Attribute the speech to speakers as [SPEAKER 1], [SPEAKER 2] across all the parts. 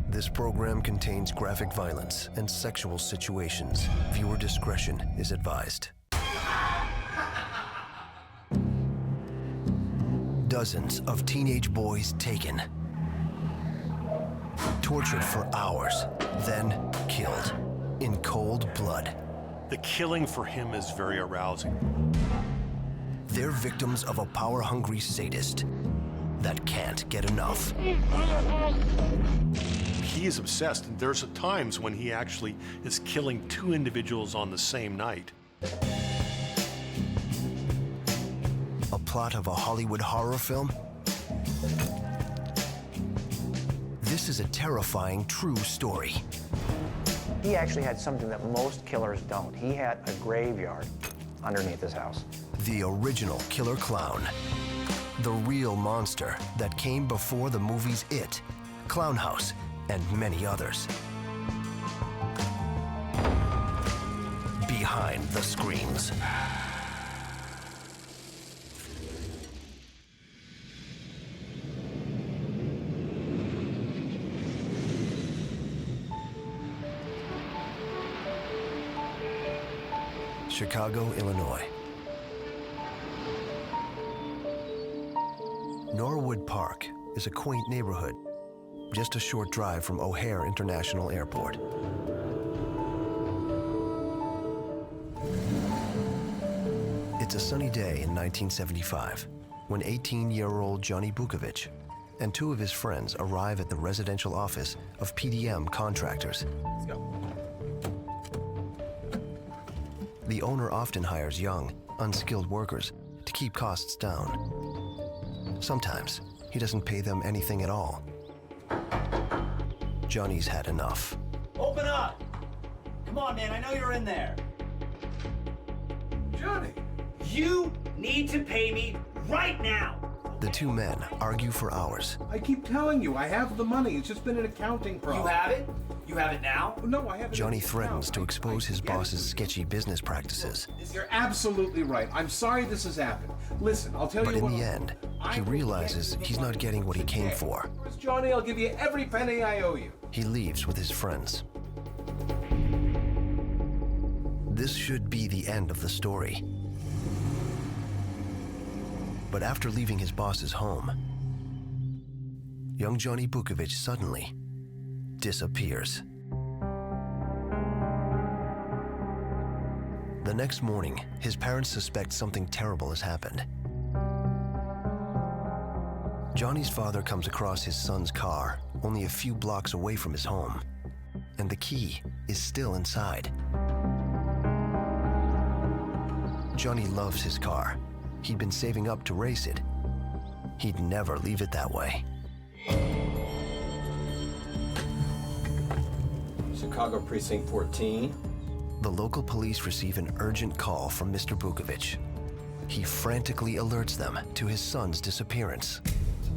[SPEAKER 1] This program contains graphic violence and sexual situations. Viewer discretion is advised. Dozens of teenage boys taken, tortured for hours, then killed in cold blood.
[SPEAKER 2] The killing for him is very arousing.
[SPEAKER 1] They're victims of a power-hungry sadist that can't get enough.
[SPEAKER 2] He is obsessed, and there's times when he actually is killing two individuals on the same night.
[SPEAKER 1] A plot of a Hollywood horror film? This is a terrifying true story.
[SPEAKER 3] He actually had something that most killers don't. He had a graveyard underneath his house.
[SPEAKER 1] The original killer clown. The real monster that came before the movies It, Clown House, and many others. Behind the screams. Chicago, Illinois. Norwood Park is a quaint neighborhood, just a short drive from O'Hare International Airport. It's a sunny day in 1975 when 18-year-old Johnny Bukovic and two of his friends arrive at the residential office of PDM Contractors.
[SPEAKER 4] Let's go.
[SPEAKER 1] The owner often hires young, unskilled workers to keep costs down. Sometimes he doesn't pay them anything at all. Johnny's had enough.
[SPEAKER 4] Open up! Come on, man, I know you're in there.
[SPEAKER 5] Johnny!
[SPEAKER 4] You need to pay me right now!
[SPEAKER 1] The two men argue for hours.
[SPEAKER 5] I keep telling you, I have the money. It's just been an accounting problem.
[SPEAKER 4] You have it? You have it now?
[SPEAKER 5] No, I have it.
[SPEAKER 1] Johnny
[SPEAKER 5] in the
[SPEAKER 1] threatens
[SPEAKER 5] account.
[SPEAKER 1] to expose his boss's sketchy business practices.
[SPEAKER 5] You're absolutely right. I'm sorry this has happened. Listen, I'll tell
[SPEAKER 1] But
[SPEAKER 5] you
[SPEAKER 1] in
[SPEAKER 5] what.
[SPEAKER 1] the end, he realizes he's not getting what he came for.
[SPEAKER 5] Johnny, I'll give you every penny I owe you.
[SPEAKER 1] He leaves with his friends. This should be the end of the story. But after leaving his boss's home, young Johnny Bukovic suddenly disappears. The next morning, his parents suspect something terrible has happened. Johnny's father comes across his son's car only a few blocks away from his home, and the key is still inside. Johnny loves his car. He'd been saving up to race it. He'd never leave it that way.
[SPEAKER 6] Chicago Precinct 14.
[SPEAKER 1] The local police receive an urgent call from Mr. Bukovic. He frantically alerts them to his son's disappearance.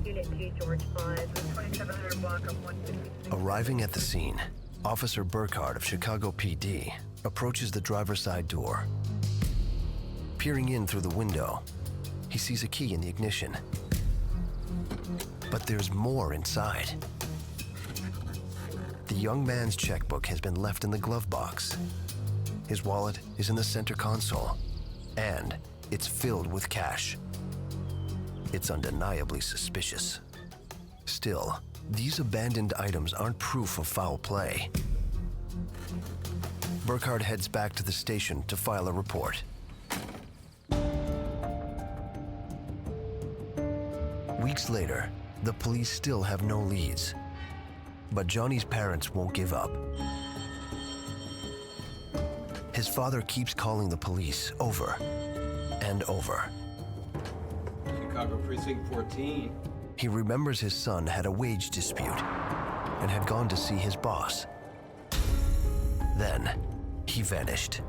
[SPEAKER 7] Unit T, George 5, 2700 block of 150.
[SPEAKER 1] Arriving at the scene, Officer Burkhardt of Chicago PD approaches the driver's side door. Peering in through the window, he sees a key in the ignition. But there's more inside. The young man's checkbook has been left in the glove box. His wallet is in the center console, and it's filled with cash. It's undeniably suspicious. Still, these abandoned items aren't proof of foul play. Burkhardt heads back to the station to file a report. Weeks later, the police still have no leads. But Johnny's parents won't give up. His father keeps calling the police over and over.
[SPEAKER 6] Chicago Precinct 14.
[SPEAKER 1] He remembers his son had a wage dispute and had gone to see his boss. Then, he vanished.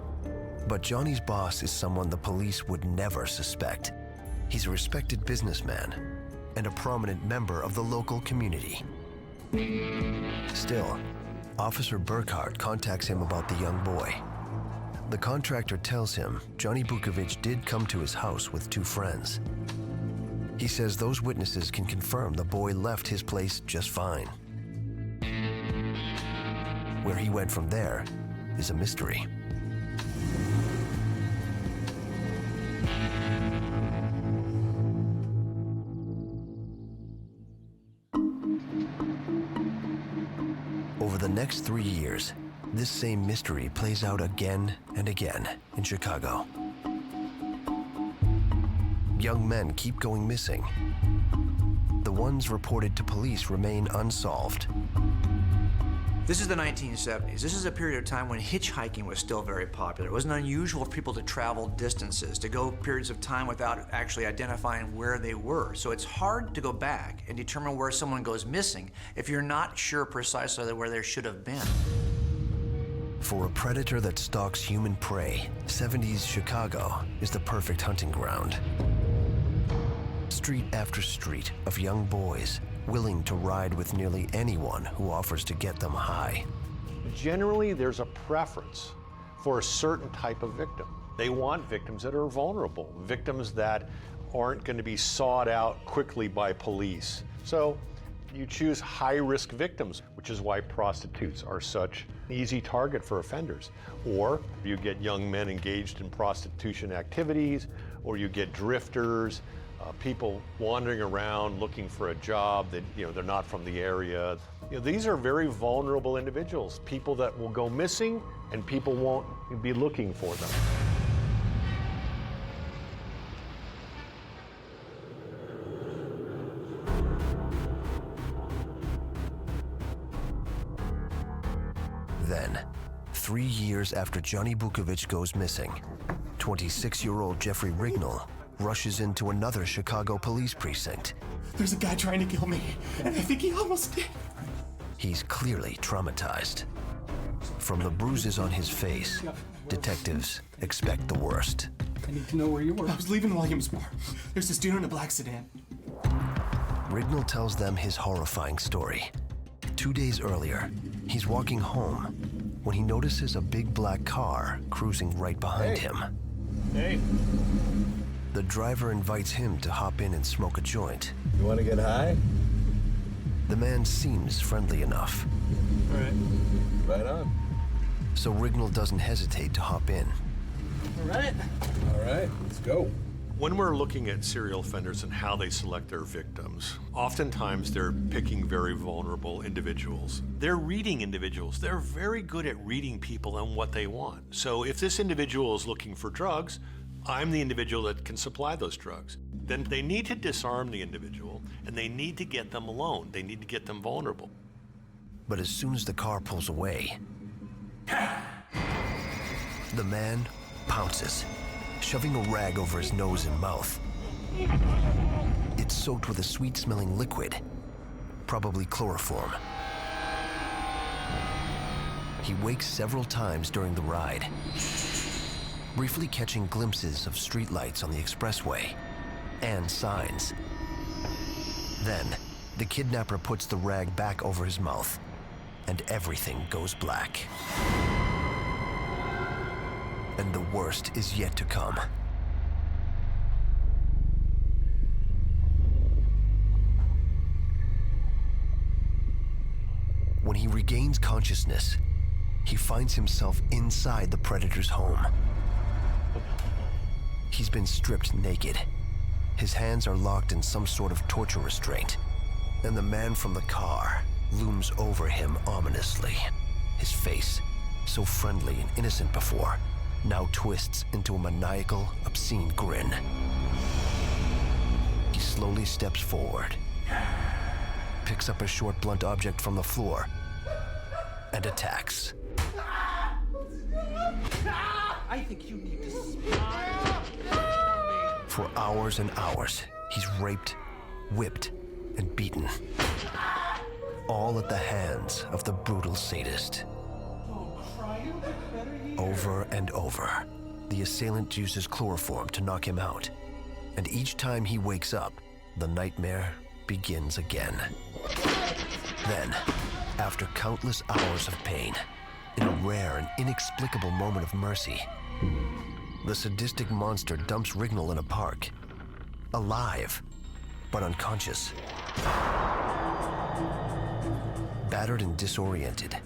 [SPEAKER 1] But Johnny's boss is someone the police would never suspect. He's a respected businessman and a prominent member of the local community. Still, Officer Burkhardt contacts him about the young boy. The contractor tells him Johnny Bukovic did come to his house with two friends. He says those witnesses can confirm the boy left his place just fine. Where he went from there is a mystery. Over the next 3 years, this same mystery plays out again and again in Chicago. Young men keep going missing. The ones reported to police remain unsolved.
[SPEAKER 3] This is the 1970s. This is a period of time when hitchhiking was still very popular. It wasn't unusual for people to travel distances, to go periods of time without actually identifying where they were. So it's hard to go back and determine where someone goes missing if you're not sure precisely where they should have been.
[SPEAKER 1] For a predator that stalks human prey, 70s Chicago is the perfect hunting ground. Street after street of young boys willing to ride with nearly anyone who offers to get them high.
[SPEAKER 2] Generally, there's a preference for a certain type of victim. They want victims that are vulnerable, victims that aren't going to be sought out quickly by police. So you choose high-risk victims, which is why prostitutes are such an easy target for offenders. Or you get young men engaged in prostitution activities, or you get drifters, people wandering around looking for a job that, they're not from the area. These are very vulnerable individuals, people that will go missing and people won't be looking for them.
[SPEAKER 1] Then, 3 years after Johnny Bukovic goes missing, 26-year-old Jeffrey Rignall rushes into another Chicago police precinct.
[SPEAKER 8] There's a guy trying to kill me, and I think he almost did.
[SPEAKER 1] He's clearly traumatized. From the bruises on his face, detectives expect the worst.
[SPEAKER 8] I need to know where you were. I was leaving Williamsburg. There's this dude in a black sedan.
[SPEAKER 1] Rignall tells them his horrifying story. 2 days earlier, he's walking home when he notices a big black car cruising right behind him.
[SPEAKER 6] Hey,
[SPEAKER 1] The driver invites him to hop in and smoke a joint.
[SPEAKER 6] you want to get high?
[SPEAKER 1] The man seems friendly enough,
[SPEAKER 6] All right. Right on.
[SPEAKER 1] so Rignall doesn't hesitate to hop in.
[SPEAKER 8] All right.
[SPEAKER 6] All right, let's go.
[SPEAKER 2] When we're looking at serial offenders and how they select their victims, oftentimes they're picking very vulnerable individuals. They're reading individuals. They're very good at reading people and what they want. So if this individual is looking for drugs, I'm the individual that can supply those drugs. Then they need to disarm the individual, and they need to get them alone. They need to get them vulnerable.
[SPEAKER 1] But as soon as the car pulls away, the man pounces, shoving a rag over his nose and mouth. It's soaked with a sweet-smelling liquid, probably chloroform. He wakes several times during the ride, briefly catching glimpses of streetlights on the expressway and signs. Then, the kidnapper puts the rag back over his mouth, and everything goes black. And the worst is yet to come. When he regains consciousness, he finds himself inside the predator's home. He's been stripped naked. His hands are locked in some sort of torture restraint, and the man from the car looms over him ominously. His face, so friendly and innocent before, now twists into a maniacal, obscene grin. He slowly steps forward, picks up a short, blunt object from the floor, and attacks.
[SPEAKER 8] I think you need to smile.
[SPEAKER 1] For hours and hours, he's raped, whipped, and beaten. All at the hands of the brutal sadist. Over and over, the assailant uses chloroform to knock him out. And each time he wakes up, the nightmare begins again. Then, after countless hours of pain, in a rare and inexplicable moment of mercy, the sadistic monster dumps Rignall in a park, alive, but unconscious. Battered and disoriented,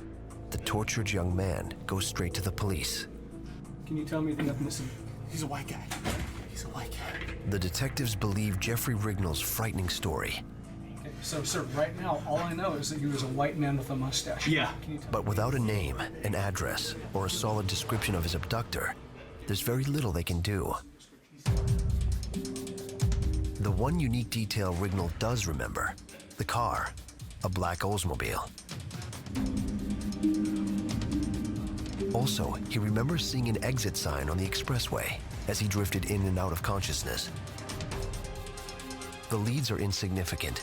[SPEAKER 1] the tortured young man goes straight to the police.
[SPEAKER 8] Can you tell me the ethnicity? He's a white guy. He's a white guy.
[SPEAKER 1] The detectives believe Jeffrey Rignall's frightening story,
[SPEAKER 8] Okay, so, sir, right now, all I know is that he was a white man with a mustache.
[SPEAKER 6] Yeah.
[SPEAKER 8] Can you tell
[SPEAKER 1] but without a name, an address, or a solid description of his abductor, there's very little they can do. The one unique detail Rignall does remember, the car, a black Oldsmobile. Also, he remembers seeing an exit sign on the expressway as he drifted in and out of consciousness. The leads are insignificant.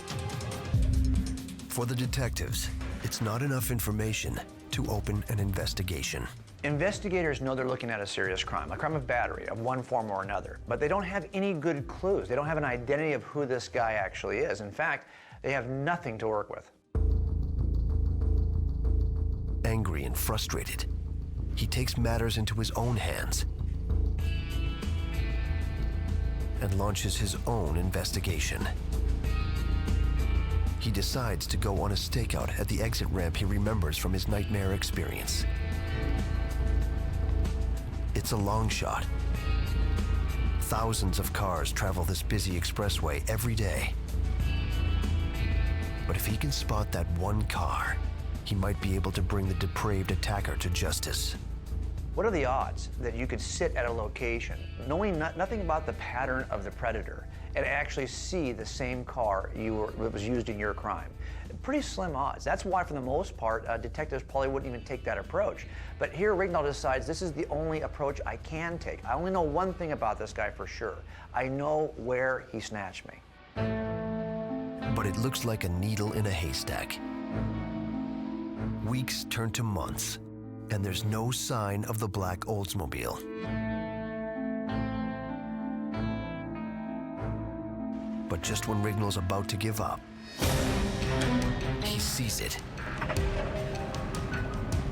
[SPEAKER 1] For the detectives, it's not enough information to open an investigation.
[SPEAKER 3] Investigators know they're looking at a serious crime, a crime of battery of one form or another, but they don't have any good clues. They don't have an identity of who this guy actually is. In fact, they have nothing to work with.
[SPEAKER 1] Angry and frustrated, he takes matters into his own hands and launches his own investigation. He decides to go on a stakeout at the exit ramp he remembers from his nightmare experience. It's a long shot. Thousands of cars travel this busy expressway every day. But if he can spot that one car, he might be able to bring the depraved attacker to justice.
[SPEAKER 3] What are the odds that you could sit at a location knowing nothing about the pattern of the predator and actually see the same car that was used in your crime? Pretty slim odds. That's why, for the most part, detectives probably wouldn't even take that approach. But here, Rignall decides this is the only approach I can take. I only know one thing about this guy for sure. I know where he snatched me.
[SPEAKER 1] But it looks like a needle in a haystack. Weeks turn to months, and there's no sign of the black Oldsmobile. But just when Rignall's about to give up, he sees it.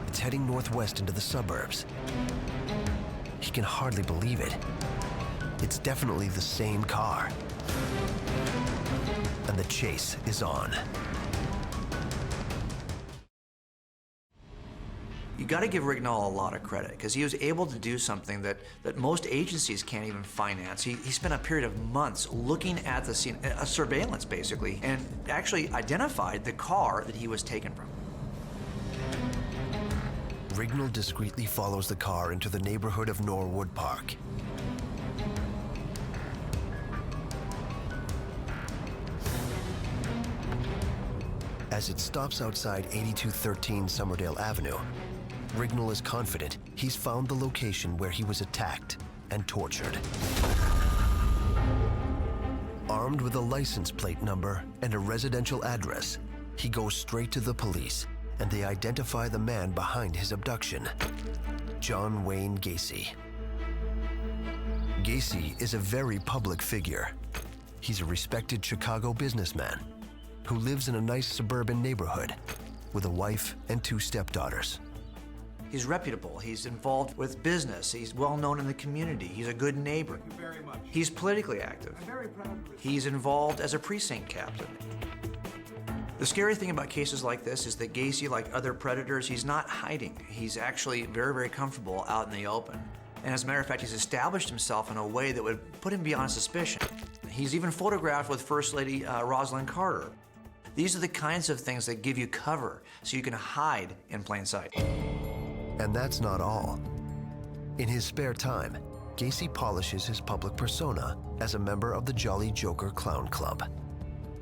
[SPEAKER 1] It's heading northwest into the suburbs. He can hardly believe it. It's definitely the same car. And the chase is on.
[SPEAKER 3] You got to give Rignall a lot of credit, because he was able to do something that most agencies can't even finance. He spent a period of months looking at the scene, a surveillance basically, and actually identified the car that he was taken from.
[SPEAKER 1] Rignall discreetly follows the car into the neighborhood of Norwood Park. As it stops outside 8213 Summerdale Avenue, Rignall is confident he's found the location where he was attacked and tortured. Armed with a license plate number and a residential address, he goes straight to the police, and they identify the man behind his abduction, John Wayne Gacy. Gacy is a very public figure. He's a respected Chicago businessman who lives in a nice suburban neighborhood with a wife and 2 stepdaughters.
[SPEAKER 3] He's reputable. He's involved with business. He's well known in the community. He's a good neighbor.
[SPEAKER 5] Thank you very much.
[SPEAKER 3] He's politically active.
[SPEAKER 5] I'm very proud of this.
[SPEAKER 3] He's involved as a precinct captain. The scary thing about cases like this is that Gacy, like other predators, he's not hiding. He's actually very, very comfortable out in the open. And as a matter of fact, he's established himself in a way that would put him beyond suspicion. He's even photographed with First Lady Rosalind Carter. These are the kinds of things that give you cover so you can hide in plain sight.
[SPEAKER 1] And that's not all. In his spare time, Gacy polishes his public persona as a member of the Jolly Joker Clown Club.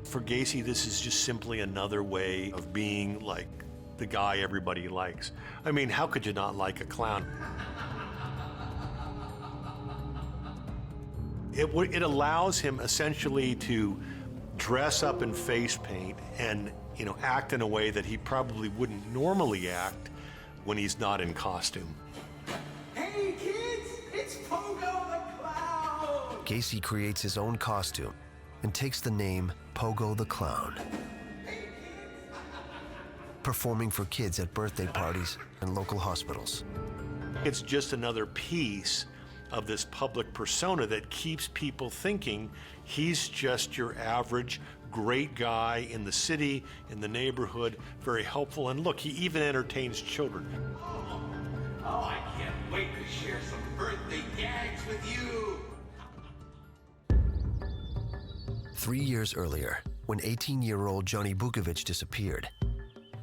[SPEAKER 2] For Gacy, this is just simply another way of being like the guy everybody likes. I mean, how could you not like a clown? It allows him essentially to dress up in face paint and, act in a way that he probably wouldn't normally act when he's not in costume.
[SPEAKER 4] Hey kids, it's Pogo the Clown!
[SPEAKER 1] Gacy creates his own costume and takes the name Pogo the Clown. Performing for kids at birthday parties and local hospitals.
[SPEAKER 2] It's just another piece of this public persona that keeps people thinking he's just your average great guy in the city, in the neighborhood, very helpful, and look, he even entertains children.
[SPEAKER 9] Oh, I can't wait to share some birthday gags with you.
[SPEAKER 1] 3 years earlier, when 18-year-old Johnny Bukovic disappeared,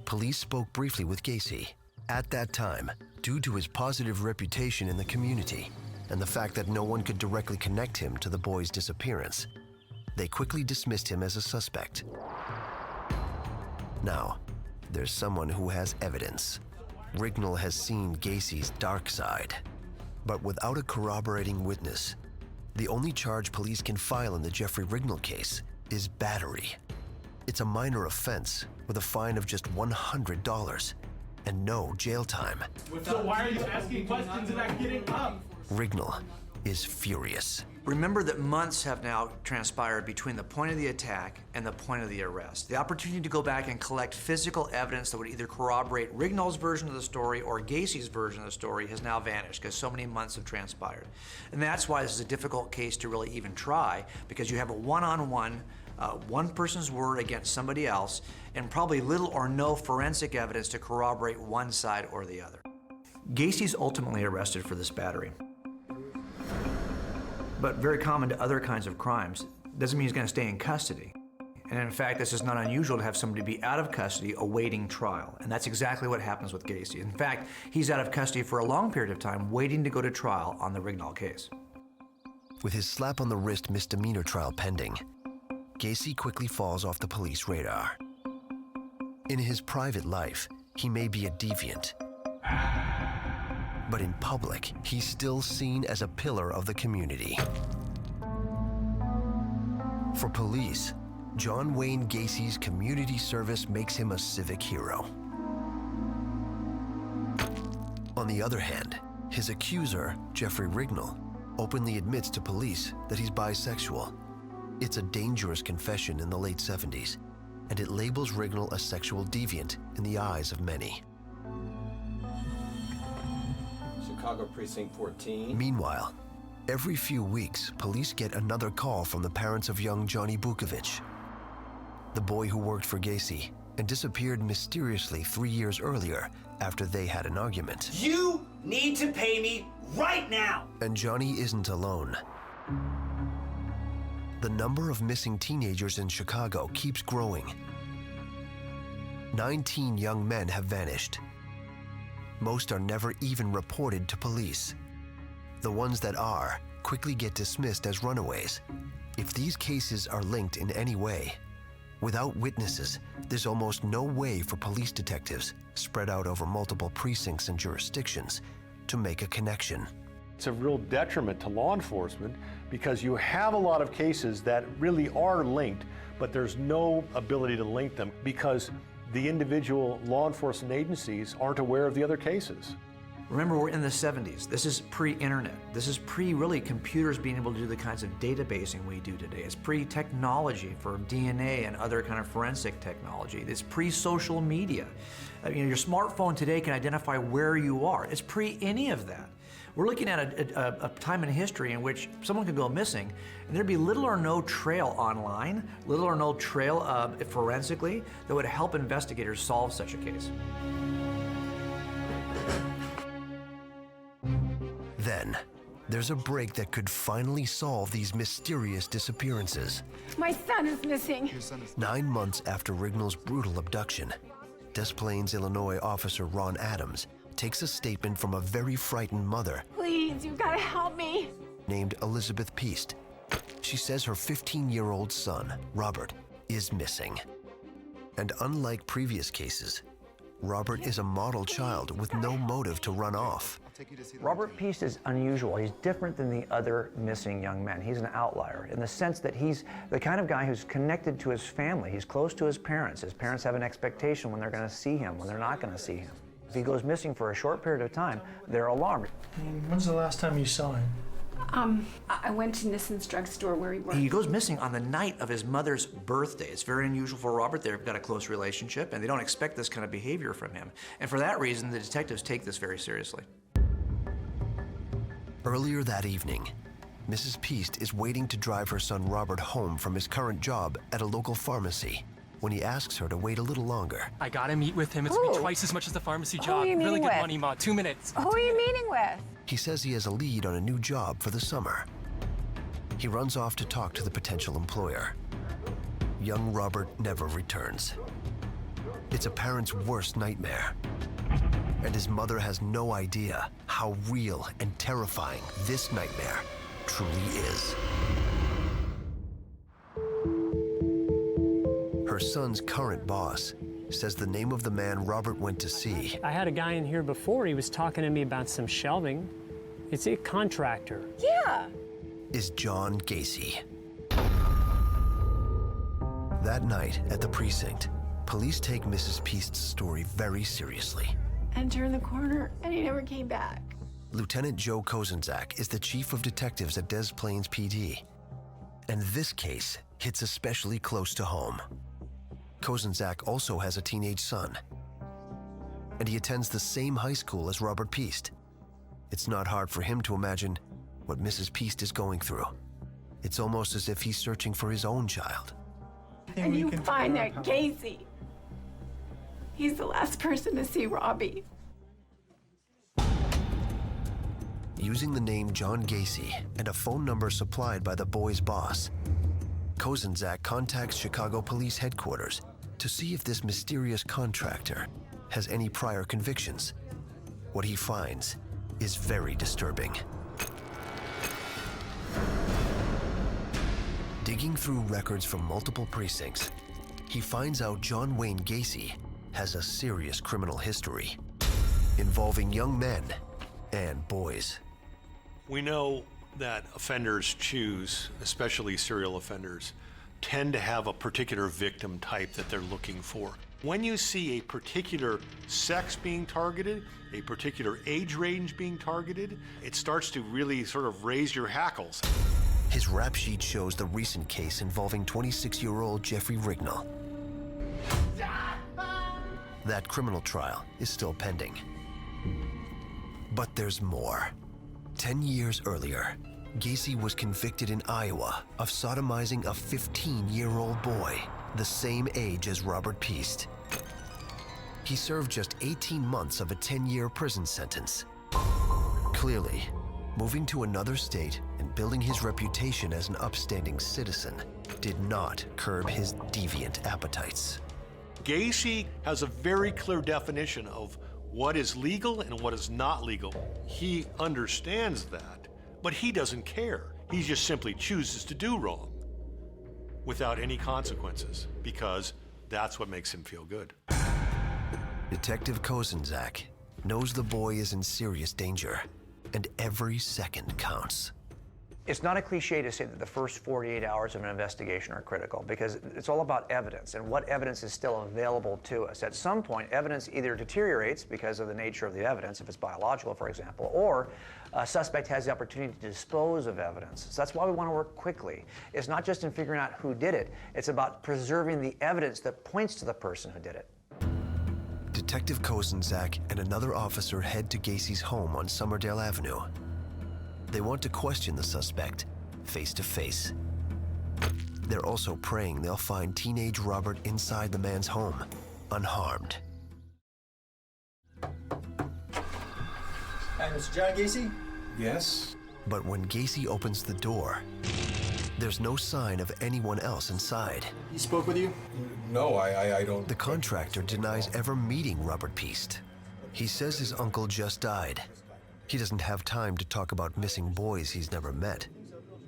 [SPEAKER 1] police spoke briefly with Gacy. At that time, due to his positive reputation in the community and the fact that no one could directly connect him to the boy's disappearance, they quickly dismissed him as a suspect. Now, there's someone who has evidence. Rignall has seen Gacy's dark side, but without a corroborating witness, the only charge police can file in the Jeffrey Rignall case is battery. It's a minor offense with a fine of just $100 and no jail time.
[SPEAKER 8] So why are you asking questions and not getting up?
[SPEAKER 1] Rignall is furious.
[SPEAKER 3] Remember that months have now transpired between the point of the attack and the point of the arrest. The opportunity to go back and collect physical evidence that would either corroborate Rignall's version of the story or Gacy's version of the story has now vanished because so many months have transpired. And that's why this is a difficult case to really even try, because you have a one-on-one, one person's word against somebody else, and probably little or no forensic evidence to corroborate one side or the other. Gacy's ultimately arrested for this battery. But very common to other kinds of crimes, doesn't mean he's going to stay in custody. And in fact, this is not unusual to have somebody be out of custody awaiting trial. And that's exactly what happens with Gacy. In fact, he's out of custody for a long period of time waiting to go to trial on the Rignall case.
[SPEAKER 1] With his slap on the wrist misdemeanor trial pending, Gacy quickly falls off the police radar. In his private life, he may be a deviant, but in public, he's still seen as a pillar of the community. For police, John Wayne Gacy's community service makes him a civic hero. On the other hand, his accuser, Jeffrey Rignall, openly admits to police that he's bisexual. It's a dangerous confession in the late 70s, and it labels Rignall a sexual deviant in the eyes of many.
[SPEAKER 6] Chicago Precinct 14.
[SPEAKER 1] Meanwhile, every few weeks, police get another call from the parents of young Johnny Bukovic, the boy who worked for Gacy and disappeared mysteriously 3 years earlier after they had an argument.
[SPEAKER 4] You need to pay me right now!
[SPEAKER 1] And Johnny isn't alone. The number of missing teenagers in Chicago keeps growing. 19 young men have vanished. Most are never even reported to police. The ones that are quickly get dismissed as runaways. If these cases are linked in any way, without witnesses, there's almost no way for police detectives, spread out over multiple precincts and jurisdictions, to make a connection.
[SPEAKER 2] It's a real detriment to law enforcement because you have a lot of cases that really are linked, but there's no ability to link them because the individual law enforcement agencies aren't aware of the other cases.
[SPEAKER 3] Remember, we're in the 70s. This is pre-internet. This is really computers being able to do the kinds of databasing we do today. It's pre-technology for DNA and other kind of forensic technology. It's pre-social media. Your smartphone today can identify where you are. It's pre any of that. We're looking at a time in history in which someone could go missing and there'd be little or no trail online, little or no trail forensically that would help investigators solve such a case.
[SPEAKER 1] Then, there's a break that could finally solve these mysterious disappearances.
[SPEAKER 10] My son is missing.
[SPEAKER 1] 9 months after Rignall's brutal abduction, Des Plaines, Illinois officer Ron Adams takes a statement from a very frightened mother.
[SPEAKER 10] Please, you've got to help me.
[SPEAKER 1] Named Elizabeth Piest. She says her 15-year-old son, Robert, is missing. And unlike previous cases, Robert is a model child with no motive to run off.
[SPEAKER 3] Robert Piest is unusual. He's different than the other missing young men. He's an outlier in the sense that he's the kind of guy who's connected to his family. He's close to his parents. His parents have an expectation when they're going to see him, when they're not going to see him. If he goes missing for a short period of time, they're alarmed.
[SPEAKER 8] When's the last time you saw him?
[SPEAKER 10] I went to Nissan's drugstore where he worked.
[SPEAKER 3] He goes missing on the night of his mother's birthday. It's very unusual for Robert. They've got a close relationship, and they don't expect this kind of behavior from him. And for that reason, the detectives take this very seriously.
[SPEAKER 1] Earlier that evening, Mrs. Piest is waiting to drive her son Robert home from his current job at a local pharmacy when he asks her to wait a little longer.
[SPEAKER 8] I gotta meet with him. It's gonna be twice as much as the pharmacy job.
[SPEAKER 11] are you
[SPEAKER 8] Really
[SPEAKER 11] meeting
[SPEAKER 8] good
[SPEAKER 11] with?
[SPEAKER 8] money, Ma. 2 minutes.
[SPEAKER 11] Who are you meeting with?
[SPEAKER 1] He says he has a lead on a new job for the summer. He runs off to talk to the potential employer. Young Robert never returns. It's a parent's worst nightmare. And his mother has no idea how real and terrifying this nightmare truly is. Her son's current boss says the name of the man Robert went to see
[SPEAKER 12] I had a guy in here before. He was talking to me about some shelving. It's a contractor.
[SPEAKER 11] Yeah.
[SPEAKER 1] is John Gacy. That night at the precinct, police take Mrs. Piest's story very seriously.
[SPEAKER 10] And turned the corner, and he never came back.
[SPEAKER 1] Lieutenant Joe Kozenzak is the chief of detectives at Des Plaines PD. And this case hits especially close to home. Kozenzak also has a teenage son. And he attends the same high school as Robert Piest. It's not hard for him to imagine what Mrs. Piest is going through. It's almost as if he's searching for his own child.
[SPEAKER 10] And you find that Gasey. He's the last person to see Robbie.
[SPEAKER 1] Using the name John Gacy and a phone number supplied by the boy's boss, Kozenzak contacts Chicago Police Headquarters to see if this mysterious contractor has any prior convictions. What he finds is very disturbing. Digging through records from multiple precincts, he finds out John Wayne Gacy has a serious criminal history involving young men and boys.
[SPEAKER 2] We know that offenders choose, especially serial offenders, tend to have a particular victim type that they're looking for. When you see a particular sex being targeted, a particular age range being targeted, it starts to really sort of raise your hackles.
[SPEAKER 1] His rap sheet shows the recent case involving 26-year-old Jeffrey Rignall. That criminal trial is still pending. But there's more. 10 years earlier, Gacy was convicted in Iowa of sodomizing a 15-year-old boy, the same age as Robert Piest. He served just 18 months of a 10-year prison sentence. Clearly, moving to another state and building his reputation as an upstanding citizen did not curb his deviant appetites.
[SPEAKER 2] Gacy has a very clear definition of what is legal and what is not legal. He understands that, but he doesn't care. He just simply chooses to do wrong without any consequences because that's what makes him feel good.
[SPEAKER 1] Detective Kozenzak knows the boy is in serious danger, and every second counts.
[SPEAKER 3] It's not a cliche to say that the first 48 hours of an investigation are critical because it's all about evidence and what evidence is still available to us. At some point, evidence either deteriorates because of the nature of the evidence, if it's biological, for example, or a suspect has the opportunity to dispose of evidence. So that's why we want to work quickly. It's not just in figuring out who did it, it's about preserving the evidence that points to the person who did it.
[SPEAKER 1] Detective Kozenzak and another officer head to Gacy's home on Summerdale Avenue. They want to question the suspect face to face. They're also praying they'll find teenage Robert inside the man's home, unharmed.
[SPEAKER 13] Hi, Mr. John Gacy?
[SPEAKER 5] Yes?
[SPEAKER 1] But when Gacy opens the door, there's no sign of anyone else inside.
[SPEAKER 13] He spoke with you?
[SPEAKER 5] No, I don't.
[SPEAKER 1] The contractor denies ever meeting Robert Piest. He says his uncle just died. He doesn't have time to talk about missing boys he's never met.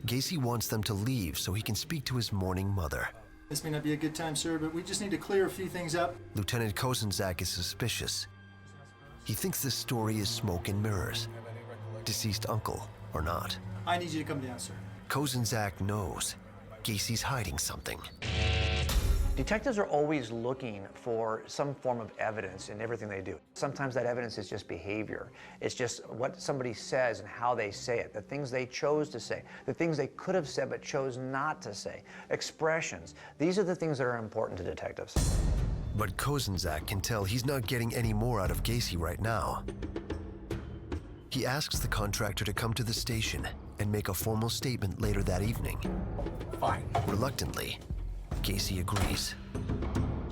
[SPEAKER 1] Gacy wants them to leave so he can speak to his mourning mother.
[SPEAKER 13] This may not be a good time, sir, but we just need to clear a few things up.
[SPEAKER 1] Lieutenant Kozenzak is suspicious. He thinks this story is smoke and mirrors. Deceased uncle or not.
[SPEAKER 13] I need you to come down, sir.
[SPEAKER 1] Kozenzak knows Gacy's hiding something.
[SPEAKER 3] Detectives are always looking for some form of evidence in everything they do. Sometimes that evidence is just behavior. It's just what somebody says and how they say it, the things they chose to say, the things they could have said but chose not to say, expressions. These are the things that are important to detectives.
[SPEAKER 1] But Kozenzak can tell he's not getting any more out of Gacy right now. He asks the contractor to come to the station and make a formal statement later that evening.
[SPEAKER 5] Fine.
[SPEAKER 1] Reluctantly, Gacy agrees.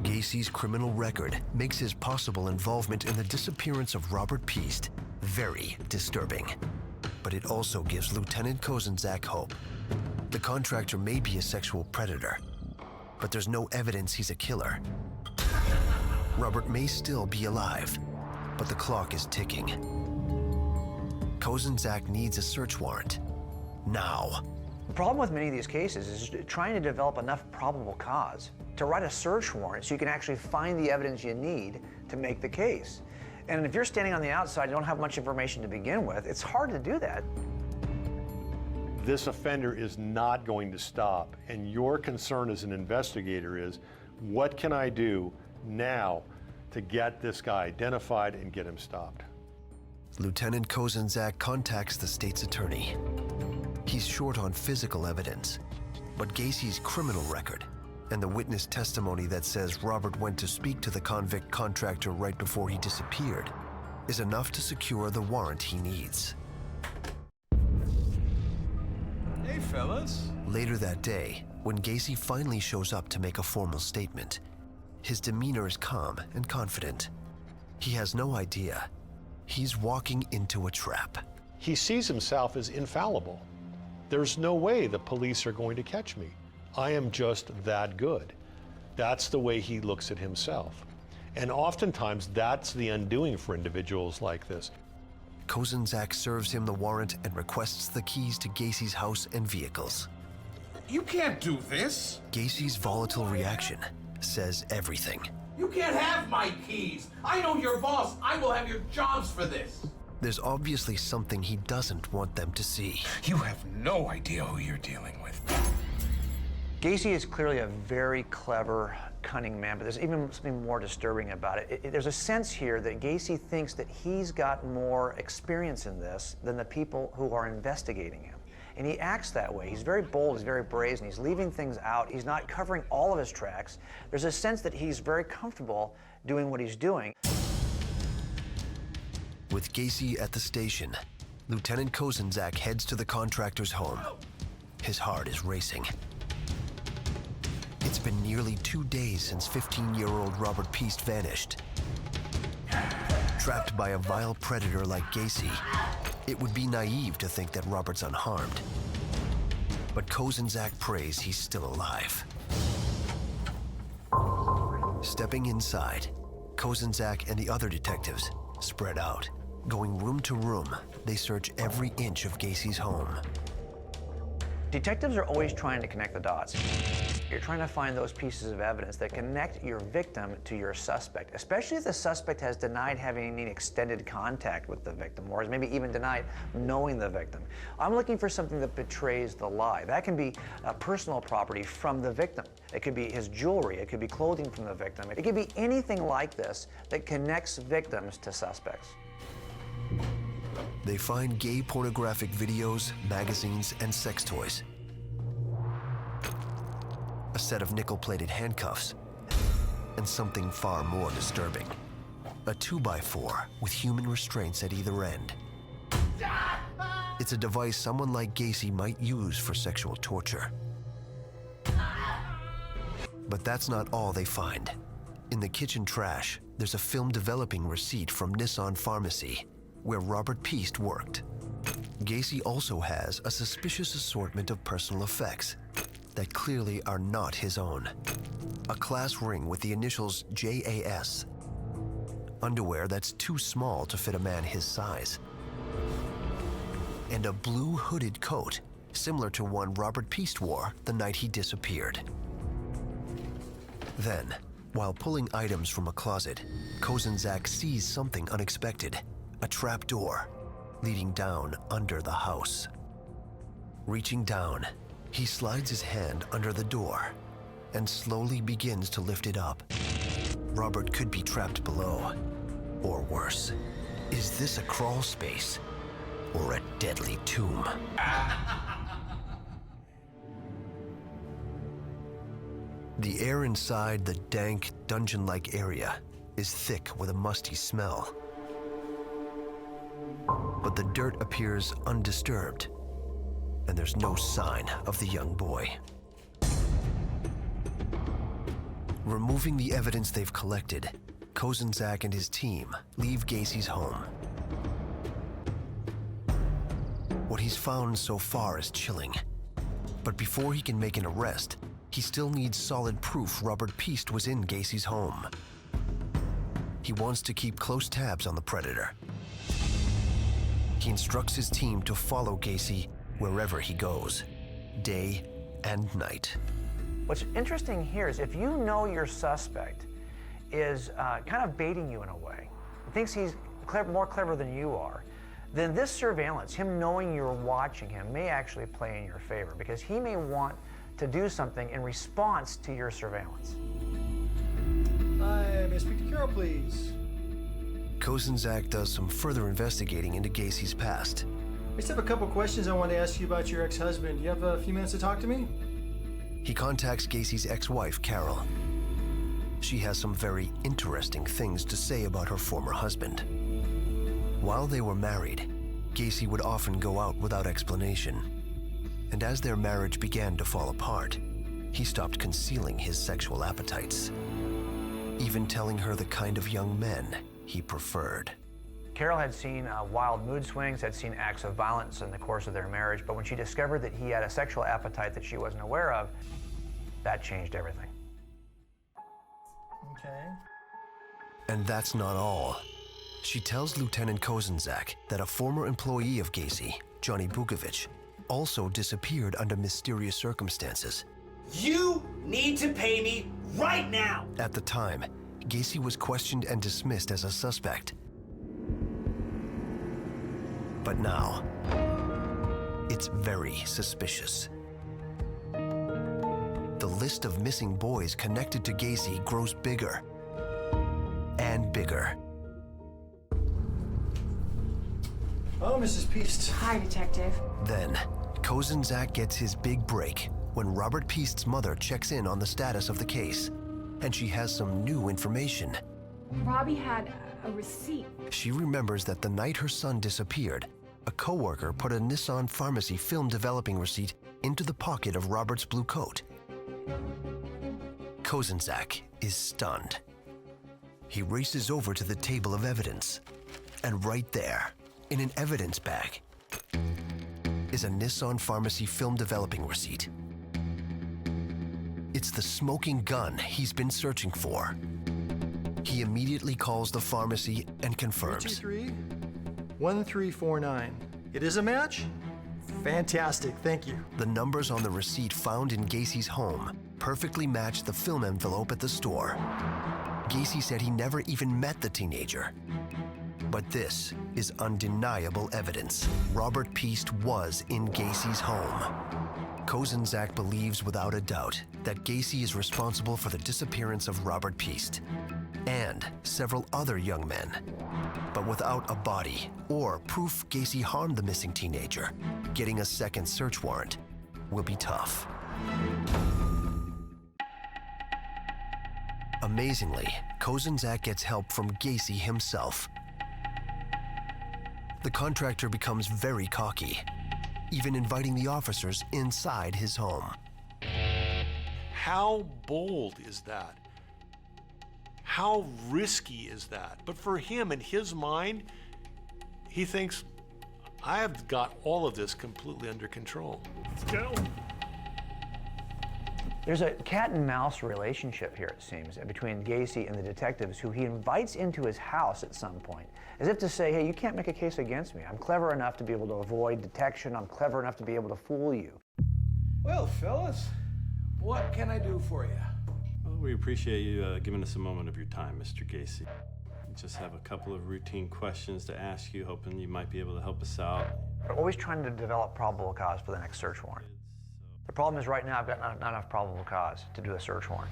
[SPEAKER 1] Gacy's criminal record makes his possible involvement in the disappearance of Robert Piest very disturbing. But it also gives Lieutenant Kozenzak hope. The contractor may be a sexual predator, but there's no evidence he's a killer. Robert may still be alive, but the clock is ticking. Kozenzak needs a search warrant now.
[SPEAKER 3] The problem with many of these cases is trying to develop enough probable cause to write a search warrant so you can actually find the evidence you need to make the case. And if you're standing on the outside, you don't have much information to begin with, it's hard to do that.
[SPEAKER 2] This offender is not going to stop, and your concern as an investigator is, what can I do now to get this guy identified and get him stopped?
[SPEAKER 1] Lieutenant Kozenzak contacts the state's attorney. He's short on physical evidence, but Gacy's criminal record and the witness testimony that says Robert went to speak to the convict contractor right before he disappeared is enough to secure the warrant he needs.
[SPEAKER 9] Hey, fellas.
[SPEAKER 1] Later that day, when Gacy finally shows up to make a formal statement, his demeanor is calm and confident. He has no idea he's walking into a trap.
[SPEAKER 2] He sees himself as infallible. There's no way the police are going to catch me. I am just that good. That's the way he looks at himself. And oftentimes that's the undoing for individuals like this.
[SPEAKER 1] Kozenzak serves him the warrant and requests the keys to Gacy's house and vehicles.
[SPEAKER 5] You can't do this.
[SPEAKER 1] Gacy's volatile reaction says everything.
[SPEAKER 9] You can't have my keys. I know your boss. I will have your jobs for this.
[SPEAKER 1] There's obviously something he doesn't want them to see.
[SPEAKER 5] You have no idea who you're dealing with.
[SPEAKER 3] Gacy is clearly a very clever, cunning man, but there's even something more disturbing about it. There's a sense here that Gacy thinks that he's got more experience in this than the people who are investigating him. And he acts that way. He's very bold, he's very brazen, he's leaving things out, he's not covering all of his tracks. There's a sense that he's very comfortable doing what he's doing.
[SPEAKER 1] With Gacy at the station, Lieutenant Kozenzak heads to the contractor's home. His heart is racing. It's been nearly 2 days since 15-year-old Robert Piest vanished. Trapped by a vile predator like Gacy, it would be naive to think that Robert's unharmed. But Kozenzak prays he's still alive. Stepping inside, Kozenzak and the other detectives spread out. Going room to room, they search every inch of Gacy's home.
[SPEAKER 3] Detectives are always trying to connect the dots. You're trying to find those pieces of evidence that connect your victim to your suspect, especially if the suspect has denied having any extended contact with the victim, or has maybe even denied knowing the victim. I'm looking for something that betrays the lie. That can be personal property from the victim. It could be his jewelry. It could be clothing from the victim. It could be anything like this that connects victims to suspects.
[SPEAKER 1] They find gay pornographic videos, magazines, and sex toys. A set of nickel-plated handcuffs, and something far more disturbing. A 2x4 with human restraints at either end. It's a device someone like Gacy might use for sexual torture. But that's not all they find. In the kitchen trash, there's a film developing receipt from Nissan Pharmacy, where Robert Piest worked. Gacy also has a suspicious assortment of personal effects that clearly are not his own. A class ring with the initials JAS. Underwear that's too small to fit a man his size. And a blue hooded coat, similar to one Robert Piest wore the night he disappeared. Then, while pulling items from a closet, Kozenzak sees something unexpected. A trap door leading down under the house. Reaching down, he slides his hand under the door and slowly begins to lift it up. Robert could be trapped below, or worse. Is this a crawl space or a deadly tomb? The air inside the dank, dungeon-like area is thick with a musty smell. But the dirt appears undisturbed. and there's no sign of the young boy. Removing the evidence they've collected, Kozenzak and his team leave Gacy's home. What he's found so far is chilling. But before he can make an arrest, he still needs solid proof Robert Piest was in Gacy's home. He wants to keep close tabs on the predator. He instructs his team to follow Gacy wherever he goes, day and night.
[SPEAKER 3] What's interesting here is if you know your suspect is kind of baiting you in a way, thinks he's more clever than you are, then this surveillance, him knowing you're watching him, may actually play in your favor because he may want to do something in response to your surveillance.
[SPEAKER 13] Hi, may I speak to Carol, please?
[SPEAKER 1] Kozenzak does some further investigating into Gacy's past.
[SPEAKER 13] I just have a couple questions I want to ask you about your ex-husband. You have a few minutes to talk to me?
[SPEAKER 1] He contacts Gacy's ex-wife, Carol. She has some very interesting things to say about her former husband. While they were married, Gacy would often go out without explanation. And as their marriage began to fall apart, he stopped concealing his sexual appetites, even telling her the kind of young men he preferred.
[SPEAKER 3] Carol had seen wild mood swings, had seen acts of violence in the course of their marriage, but when she discovered that he had a sexual appetite that she wasn't aware of, that changed everything.
[SPEAKER 13] Okay.
[SPEAKER 1] And that's not all. She tells Lieutenant Kozenzak that a former employee of Gacy, Johnny Bukovic, also disappeared under mysterious circumstances.
[SPEAKER 4] You need to pay me right now!
[SPEAKER 1] At the time, Gacy was questioned and dismissed as a suspect. But now, it's very suspicious. The list of missing boys connected to Gacy grows bigger and bigger.
[SPEAKER 13] Oh, Mrs. Piest.
[SPEAKER 10] Hi, Detective.
[SPEAKER 1] Then, Kozenzak gets his big break when Robert Piest's mother checks in on the status of the case, and she has some new information.
[SPEAKER 10] Robbie had a receipt.
[SPEAKER 1] She remembers that the night her son disappeared, a coworker put a Nissan Pharmacy film developing receipt into the pocket of Robert's blue coat. Kozenzak is stunned. He races over to the table of evidence, and right there, in an evidence bag, is a Nissan Pharmacy film developing receipt. It's the smoking gun he's been searching for. He immediately calls the pharmacy and confirms.
[SPEAKER 13] 323-1349. It is a match? Fantastic, thank you.
[SPEAKER 1] The numbers on the receipt found in Gacy's home perfectly match the film envelope at the store. Gacy said he never even met the teenager. But this is undeniable evidence. Robert Piest was in Gacy's home. Kozenzak believes without a doubt that Gacy is responsible for the disappearance of Robert Piest and several other young men. But without a body or proof Gacy harmed the missing teenager, getting a second search warrant will be tough. Amazingly, Kozenzak gets help from Gacy himself. The contractor becomes very cocky, even inviting the officers inside his home.
[SPEAKER 2] How bold is that? How risky is that? But for him, in his mind, he thinks, I have got all of this completely under control.
[SPEAKER 8] Let's go.
[SPEAKER 3] There's a cat and mouse relationship here, it seems, between Gacy and the detectives who he invites into his house at some point, as if to say, hey, you can't make a case against me. I'm clever enough to be able to avoid detection. I'm clever enough to be able to fool you.
[SPEAKER 6] Well, fellas, what can I do for you?
[SPEAKER 11] Well, we appreciate you giving us a moment of your time, Mr. Gacy. We just have a couple of routine questions to ask you, hoping you might be able to help us out.
[SPEAKER 3] We're always trying to develop probable cause for the next search warrant. The problem is right now I've got not enough probable cause to do a search warrant.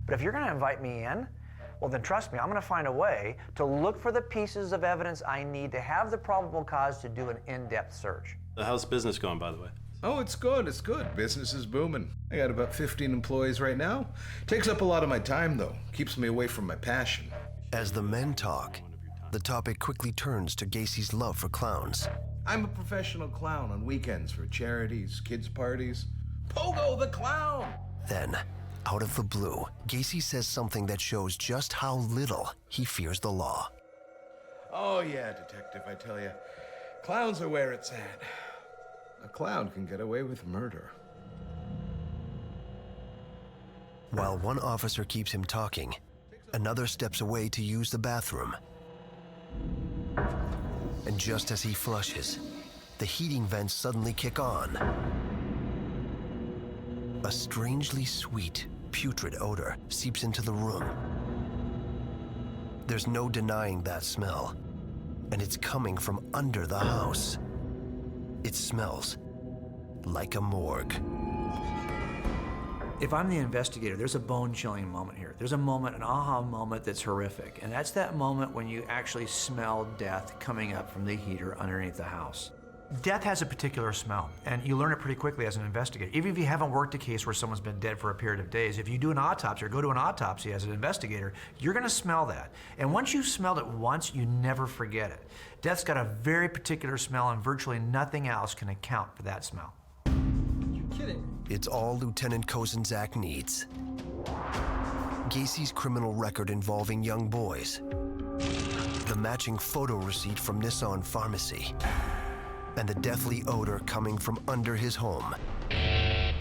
[SPEAKER 3] But if you're going to invite me in, well then trust me, I'm going to find a way to look for the pieces of evidence I need to have the probable cause to do an in-depth search.
[SPEAKER 11] How's business going, by the way?
[SPEAKER 14] Oh, it's good, it's good. Business is booming. I got about 15 employees right now. Takes up a lot of my time, though. Keeps me away from my passion.
[SPEAKER 1] As the men talk, the topic quickly turns to Gacy's love for clowns.
[SPEAKER 14] I'm a professional clown on weekends for charities, kids' parties. Pogo the clown!
[SPEAKER 1] Then, out of the blue, Gacy says something that shows just how little he fears the law.
[SPEAKER 14] Oh yeah, detective, I tell you. Clowns are where it's at. A clown can get away with murder.
[SPEAKER 1] While one officer keeps him talking, another steps away to use the bathroom. And just as he flushes, the heating vents suddenly kick on. A strangely sweet, putrid odor seeps into the room. There's no denying that smell, and it's coming from under the house. It smells like a morgue.
[SPEAKER 3] If I'm the investigator, there's a bone-chilling moment here. There's a moment, an aha moment that's horrific, and that's that moment when you actually smell death coming up from the heater underneath the house. Death has a particular smell, and you learn it pretty quickly as an investigator. Even if you haven't worked a case where someone's been dead for a period of days, if you do an autopsy or go to an autopsy as an investigator, you're gonna smell that. And once you've smelled it once, you never forget it. Death's got a very particular smell, and virtually nothing else can account for that smell.
[SPEAKER 13] You're kidding.
[SPEAKER 1] It's all Lieutenant Kozenzak needs. Gacy's criminal record involving young boys, the matching photo receipt from Nissan Pharmacy, and the deathly odor coming from under his home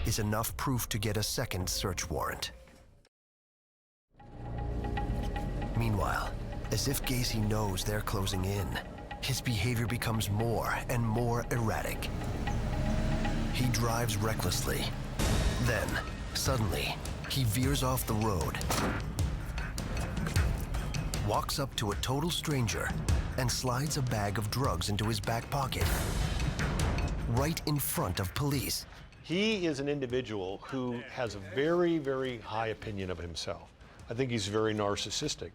[SPEAKER 1] is enough proof to get a second search warrant. Meanwhile, as if Gacy knows they're closing in, his behavior becomes more and more erratic. He drives recklessly. Then, suddenly, he veers off the road, walks up to a total stranger, and slides a bag of drugs into his back pocket, right in front of police.
[SPEAKER 2] He is an individual who has a very, very high opinion of himself. I think he's very narcissistic.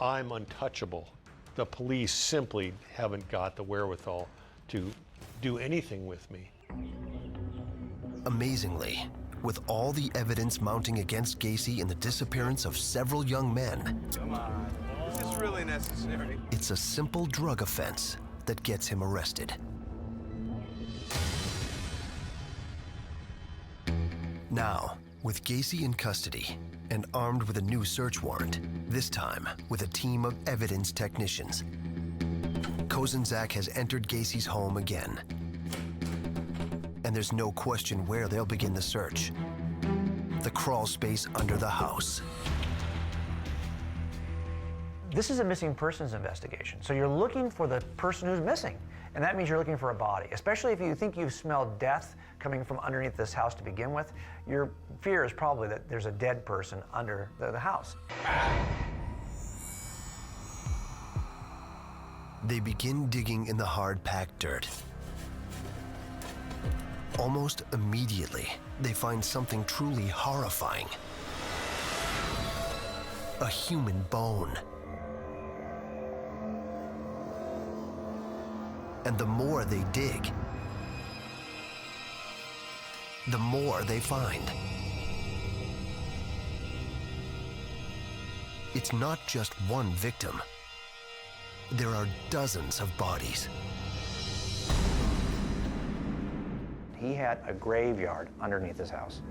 [SPEAKER 2] I'm untouchable. The police simply haven't got the wherewithal to do anything with me.
[SPEAKER 1] Amazingly, with all the evidence mounting against Gacy in the disappearance of several young men,
[SPEAKER 14] Come on, is this really necessary?
[SPEAKER 1] it's a simple drug offense that gets him arrested. Now, with Gacy in custody and armed with a new search warrant, this time with a team of evidence technicians, Kozenzak has entered Gacy's home again. And there's no question where they'll begin the search. The crawl space under the house.
[SPEAKER 3] This is a missing persons investigation, so you're looking for the person who's missing, and that means you're looking for a body. Especially if you think you've smelled death coming from underneath this house to begin with, your fear is probably that there's a dead person under the house.
[SPEAKER 1] They begin digging in the hard-packed dirt. Almost immediately, they find something truly horrifying. A human bone. And the more they dig, the more they find. It's not just one victim. There are dozens of bodies.
[SPEAKER 3] He had a graveyard underneath his house.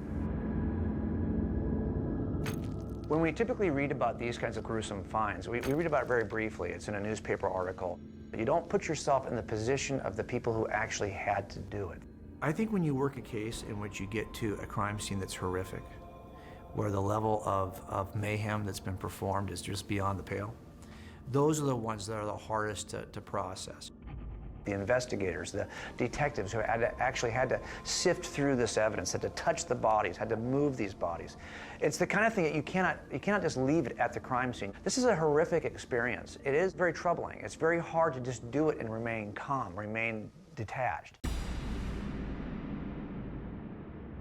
[SPEAKER 3] When we typically read about these kinds of gruesome finds, we read about it very briefly. It's in a newspaper article. You don't put yourself in the position of the people who actually had to do it. I think when you work a case in which you get to a crime scene that's horrific, where the level of mayhem that's been performed is just beyond the pale, those are the ones that are the hardest to process. The investigators, the detectives who actually had to sift through this evidence, had to touch the bodies, had to move these bodies. It's the kind of thing that you cannot just leave it at the crime scene. This is a horrific experience. It is very troubling. It's very hard to just do it and remain calm, remain detached.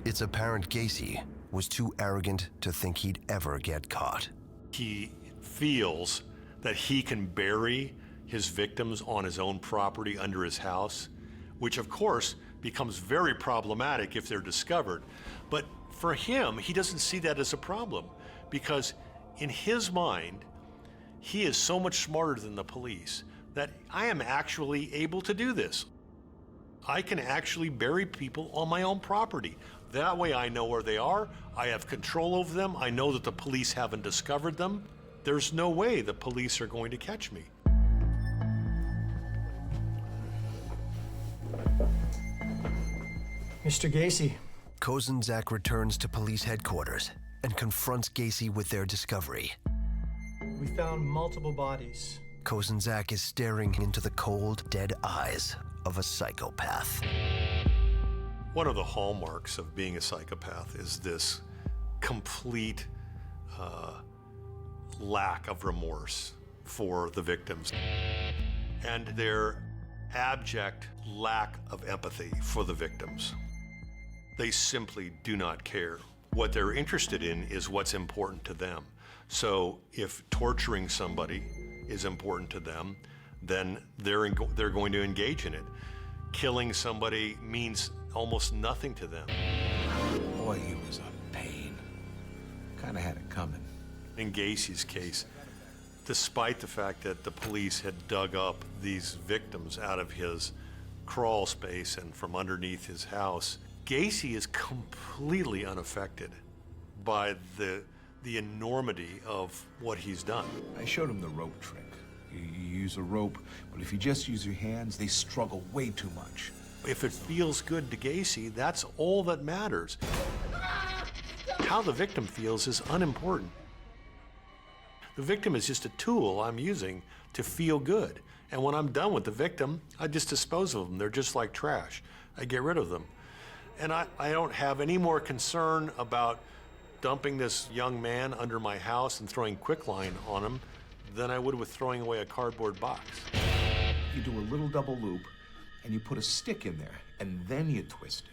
[SPEAKER 1] It's apparent Gacy was too arrogant to think he'd ever get caught.
[SPEAKER 2] He feels that he can bury his victims on his own property under his house, which of course becomes very problematic if they're discovered. But for him, he doesn't see that as a problem because in his mind, he is so much smarter than the police that I am actually able to do this. I can actually bury people on my own property. That way I know where they are, I have control over them, I know that the police haven't discovered them. There's no way the police are going to catch me.
[SPEAKER 13] Mr. Gacy.
[SPEAKER 1] Kozenzak returns to police headquarters and confronts Gacy with their discovery.
[SPEAKER 13] We found multiple bodies.
[SPEAKER 1] Kozenzak is staring into the cold, dead eyes of a psychopath.
[SPEAKER 2] One of the hallmarks of being a psychopath is this complete lack of remorse for the victims and their abject lack of empathy for the victims. They simply do not care. What they're interested in is what's important to them. So if torturing somebody is important to them, then they're going to engage in it. Killing somebody means almost nothing to them.
[SPEAKER 5] Boy, he was a pain. Kind of had it coming.
[SPEAKER 2] In Gacy's case, despite the fact that the police had dug up these victims out of his crawl space and from underneath his house, Gacy is completely unaffected by the enormity of what he's done.
[SPEAKER 5] I showed him the rope trick. You use a rope, but if you just use your hands, they struggle way too much.
[SPEAKER 2] If it feels good to Gacy, that's all that matters. How the victim feels is unimportant. The victim is just a tool I'm using to feel good. And when I'm done with the victim, I just dispose of them. They're just like trash. I get rid of them. And I don't have any more concern about dumping this young man under my house and throwing quicklime on him than I would with throwing away a cardboard box.
[SPEAKER 5] You do a little double loop, and you put a stick in there, and then you twist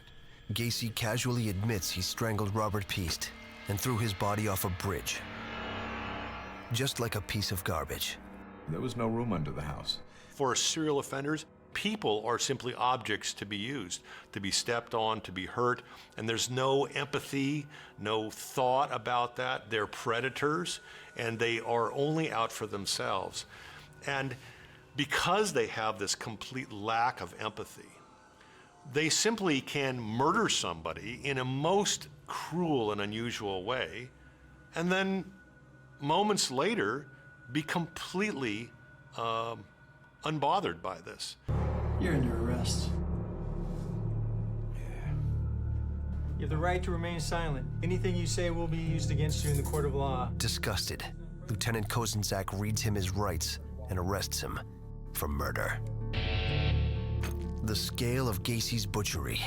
[SPEAKER 5] it.
[SPEAKER 1] Gacy casually admits he strangled Robert Piest and threw his body off a bridge, just like a piece of garbage.
[SPEAKER 5] There was no room under the house.
[SPEAKER 2] For serial offenders, people are simply objects to be used, to be stepped on, to be hurt, and there's no empathy, no thought about that. They're predators, and they are only out for themselves. And because they have this complete lack of empathy, they simply can murder somebody in a most cruel and unusual way, and then moments later be completely unbothered by this.
[SPEAKER 13] You're under arrest. You have the right to remain silent. Anything you say will be used against you in the court of law.
[SPEAKER 1] Disgusted, Lieutenant Kozenzak reads him his rights and arrests him for murder. The scale of Gacy's butchery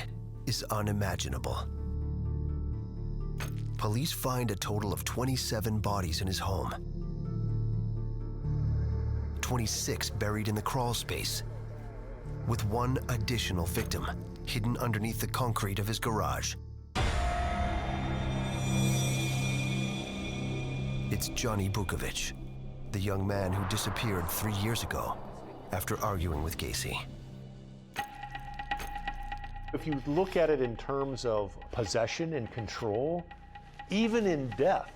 [SPEAKER 1] is unimaginable. Police find a total of 27 bodies in his home. 26 buried in the crawl space, with one additional victim hidden underneath the concrete of his garage. It's Johnny Bukovic, the young man who disappeared 3 years ago after arguing with Gacy.
[SPEAKER 2] If you look at it in terms of possession and control, even in death,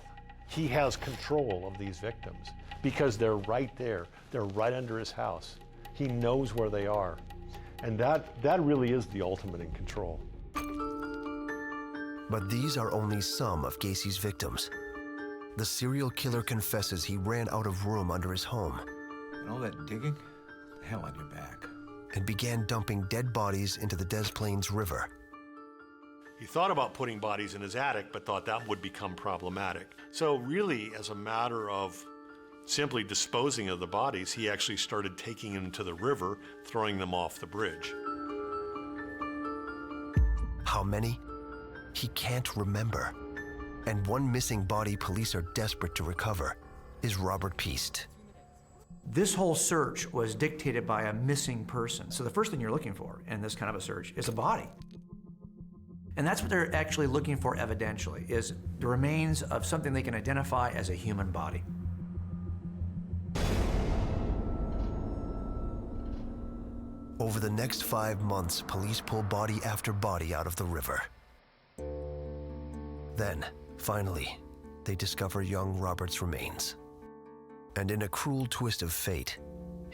[SPEAKER 2] he has control of these victims because they're right there. They're right under his house. He knows where they are. And that really is the ultimate in control.
[SPEAKER 1] But these are only some of Gacy's victims. The serial killer confesses he ran out of room under his home.
[SPEAKER 5] And all that digging? Hell on your back.
[SPEAKER 1] And began dumping dead bodies into the Des Plaines River.
[SPEAKER 2] He thought about putting bodies in his attic, but thought that would become problematic. So really, as a matter of simply disposing of the bodies, he actually started taking them to the river, throwing them off the bridge.
[SPEAKER 1] How many? He can't remember. And one missing body police are desperate to recover is Robert Piest.
[SPEAKER 3] This whole search was dictated by a missing person. So the first thing you're looking for in this kind of a search is a body. And that's what they're actually looking for evidentially, is the remains of something they can identify as a human body.
[SPEAKER 1] Over the next 5 months, police pull body after body out of the river. Then, finally, they discover young Robert's remains. And in a cruel twist of fate,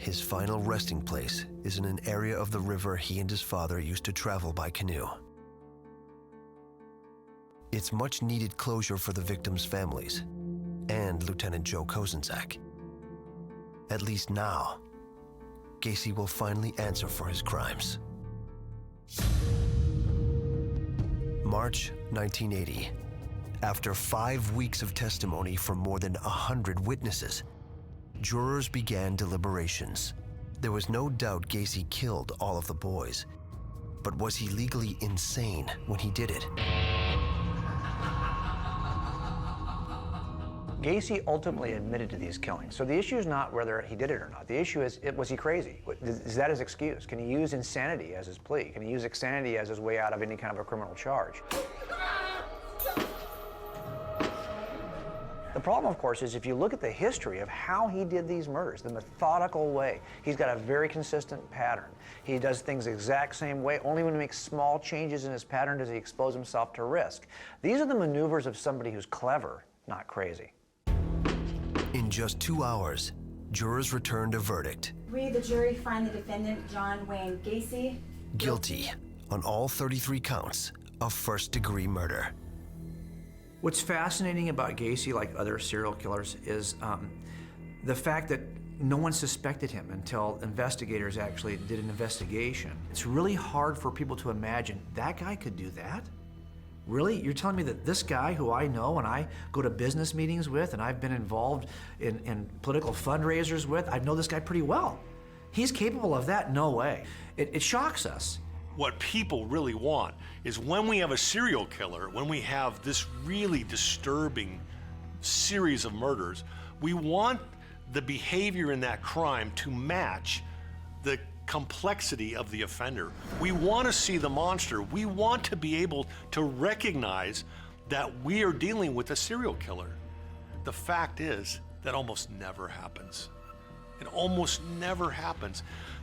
[SPEAKER 1] His final resting place is in an area of the river he and his father used to travel by canoe. It's much needed closure for the victims' families and Lieutenant Joe Kozenzak. At least now, Gacy will finally answer for his crimes. March 1980. After 5 weeks of testimony from more than 100 witnesses, jurors began deliberations. There was no doubt Gacy killed all of the boys, but was he legally insane when he did it?
[SPEAKER 3] Gacy ultimately admitted to these killings. So the issue is not whether he did it or not. The issue is, was he crazy? Is that his excuse? Can he use insanity as his plea? Can he use insanity as his way out of any kind of a criminal charge? The problem, of course, is if you look at the history of how he did these murders, the methodical way, he's got a very consistent pattern. He does things the exact same way. Only when he makes small changes in his pattern does he expose himself to risk. These are the maneuvers of somebody who's clever, not crazy.
[SPEAKER 1] In just 2 hours, jurors returned a verdict.
[SPEAKER 15] We, the jury, find the defendant, John Wayne Gacy,
[SPEAKER 1] Guilty on all 33 counts of first-degree murder.
[SPEAKER 3] What's fascinating about Gacy, like other serial killers, is the fact that no one suspected him until investigators actually did an investigation. It's really hard for people to imagine that guy could do that. Really? You're telling me that this guy who I know and I go to business meetings with and I've been involved in political fundraisers with, I know this guy pretty well. He's capable of that? No way. It shocks us.
[SPEAKER 2] What people really want is when we have a serial killer, when we have this really disturbing series of murders, we want the behavior in that crime to match the complexity of the offender. We want to see the monster. We want to be able to recognize that we are dealing with a serial killer. The fact is that almost never happens. It almost never happens.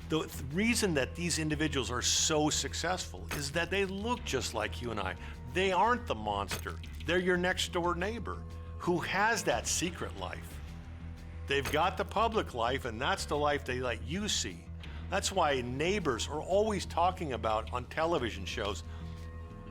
[SPEAKER 2] The reason that these individuals are so successful is that they look just like you and I. They aren't the monster. They're your next door neighbor who has that secret life. They've got the public life, and that's the life they let you see. That's why neighbors are always talking about on television shows.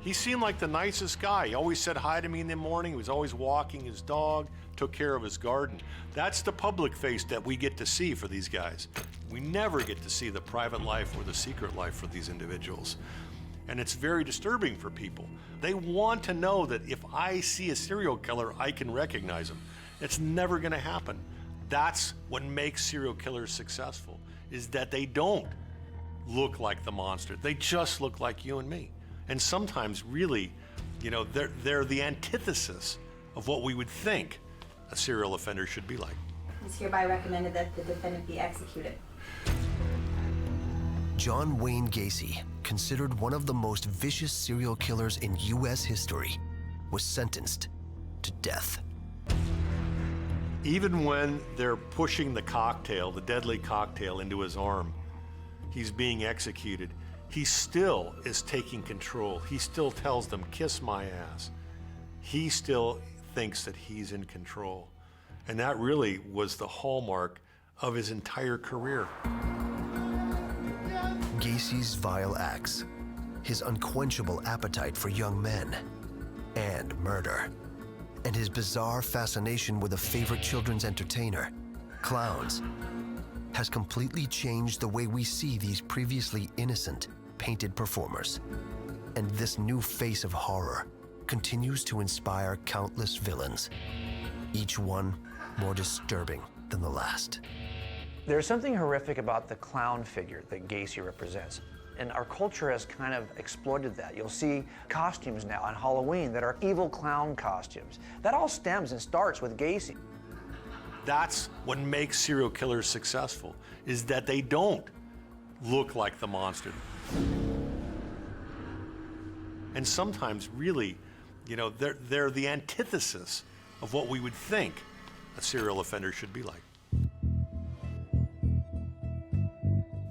[SPEAKER 2] He seemed like the nicest guy. He always said hi to me in the morning. He was always walking his dog, took care of his garden. That's the public face that we get to see for these guys. We never get to see the private life or the secret life for these individuals. And it's very disturbing for people. They want to know that if I see a serial killer, I can recognize him. It's never gonna happen. That's what makes serial killers successful, is that they don't look like the monster. They just look like you and me. And sometimes really, you know, they're the antithesis of what we would think a serial offender should be like.
[SPEAKER 15] It's hereby recommended that the defendant be executed.
[SPEAKER 1] John Wayne Gacy, considered one of the most vicious serial killers in U.S. history, was sentenced to death.
[SPEAKER 2] Even when they're pushing the cocktail, the deadly cocktail, into his arm, he's being executed, he still is taking control. He still tells them, "Kiss my ass." He still thinks that he's in control. And that really was the hallmark of his entire career.
[SPEAKER 1] Gacy's vile acts, his unquenchable appetite for young men, and murder, and his bizarre fascination with a favorite children's entertainer, clowns, has completely changed the way we see these previously innocent, painted performers. And this new face of horror continues to inspire countless villains, each one more disturbing than the last.
[SPEAKER 3] There's something horrific about the clown figure that Gacy represents. And our culture has kind of exploited that. You'll see costumes now on Halloween that are evil clown costumes. That all stems and starts with Gacy.
[SPEAKER 2] That's what makes serial killers successful, is that they don't look like the monster. And sometimes really, you know, they're the antithesis of what we would think a serial offender should be like.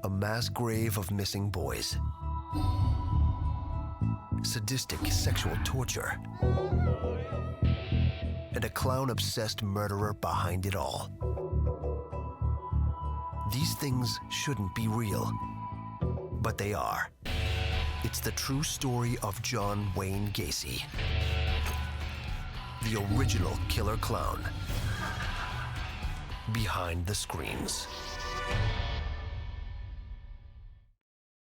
[SPEAKER 1] A mass grave of missing boys, sadistic sexual torture, and a clown-obsessed murderer behind it all. These things shouldn't be real, but they are. It's the true story of John Wayne Gacy, the original killer clown behind the screens.